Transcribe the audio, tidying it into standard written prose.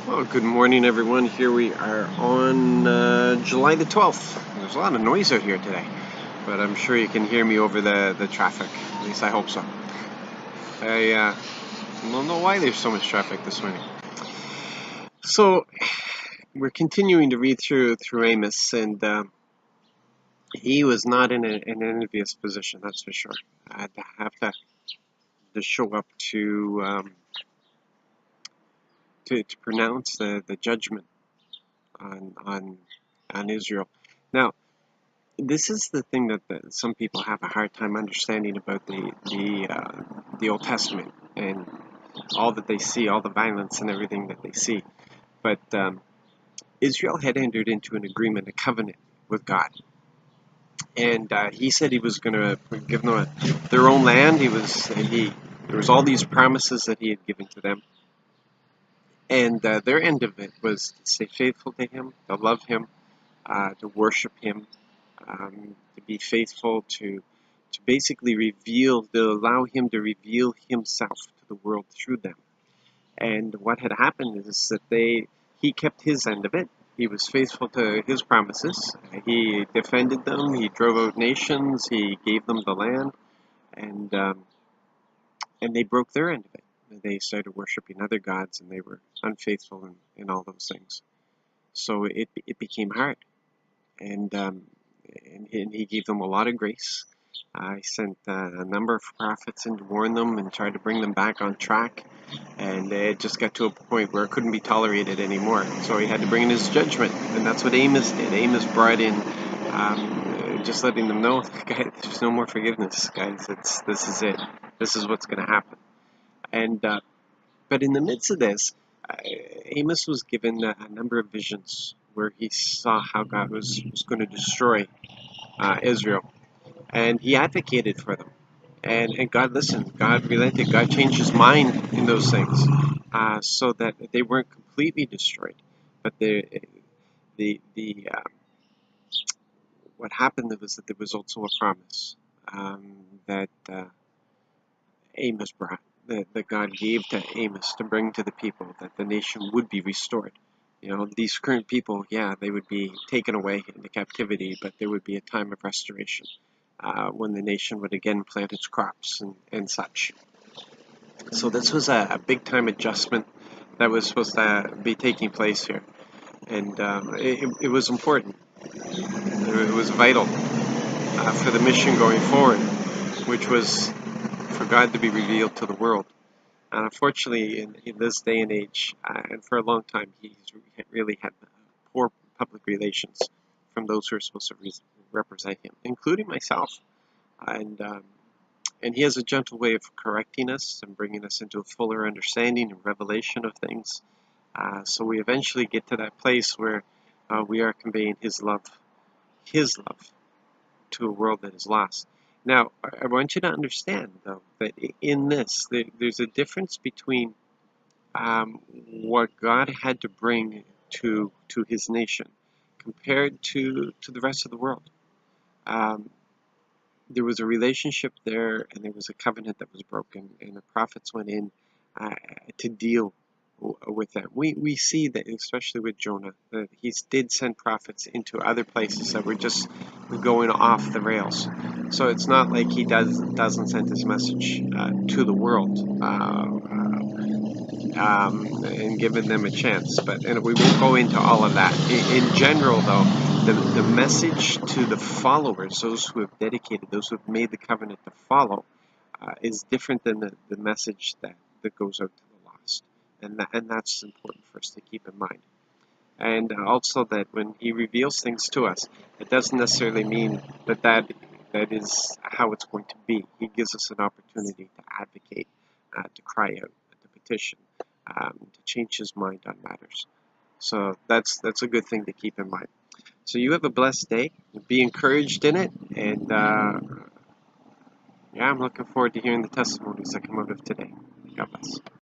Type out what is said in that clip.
Well, good morning, everyone. Here we are on July the 12th. There's a lot of noise out here today, but I'm sure you can hear me over the traffic. At least I hope so. I don't know why there's so much traffic this morning. So, we're continuing to read through Amos, and he was not in an envious position, that's for sure. I'd have to show up to pronounce the judgment on Israel. Now, this is the thing that some people have a hard time understanding about the Old Testament and all that they see, all the violence and everything that they see. But Israel had entered into an agreement, a covenant with God, and he said he was going to give them their own land. There was all these promises that he had given to them, and their end of it was to stay faithful to him, to love him, to worship him, to be faithful, to basically to allow him to reveal himself to the world through them. And what had happened is that he kept his end of it. He was faithful to his promises. He defended them. He drove out nations. He gave them the land, and they broke their end of it. They started worshiping other gods, and they were unfaithful in all those things. So it became hard, and he gave them a lot of grace. I sent a number of prophets in to warn them and tried to bring them back on track, and it just got to a point where it couldn't be tolerated anymore. So he had to bring in his judgment, and that's what Amos did. Amos brought in, just letting them know, guys, there's no more forgiveness, guys. This is it. This is what's going to happen. And but in the midst of this, Amos was given a number of visions where he saw how God was going to destroy Israel, and he advocated for them. And God listened. God relented. God changed his mind in those things, so that they weren't completely destroyed. But what happened was that there was also a promise that Amos brought, that God gave to Amos to bring to the people, that the nation would be restored. You know, these current people, yeah, they would be taken away into captivity, but there would be a time of restoration when the nation would again plant its crops and such. So this was a big time adjustment that was supposed to be taking place here, and it was important. It was vital for the mission going forward, which was for God to be revealed to the world. And unfortunately, in this day and age, and for a long time, he's really had poor public relations from those who are supposed to represent him, including myself. And and he has a gentle way of correcting us and bringing us into a fuller understanding and revelation of things. So we eventually get to that place where we are conveying his love to a world that is lost. Now, I want you to understand, though, that in this, there's a difference between what God had to bring to his nation compared to the rest of the world. There was a relationship there, and there was a covenant that was broken, and the prophets went in to deal with that. We see that, especially with Jonah, that he did send prophets into other places that were just going off the rails. So it's not like he doesn't send his message to the world and giving them a chance. And we won't go into all of that. In general, though, the message to the followers, those who have dedicated, those who have made the covenant to follow, is different than the message that goes out to the lost. And that's important for us to keep in mind. And also that when he reveals things to us, it doesn't necessarily mean that is how it's going to be. He gives us an opportunity to advocate, to cry out, to petition, to change his mind on matters. So that's a good thing to keep in mind. So you have a blessed day. Be encouraged in it, and yeah, I'm looking forward to hearing the testimonies that come out of today. God bless.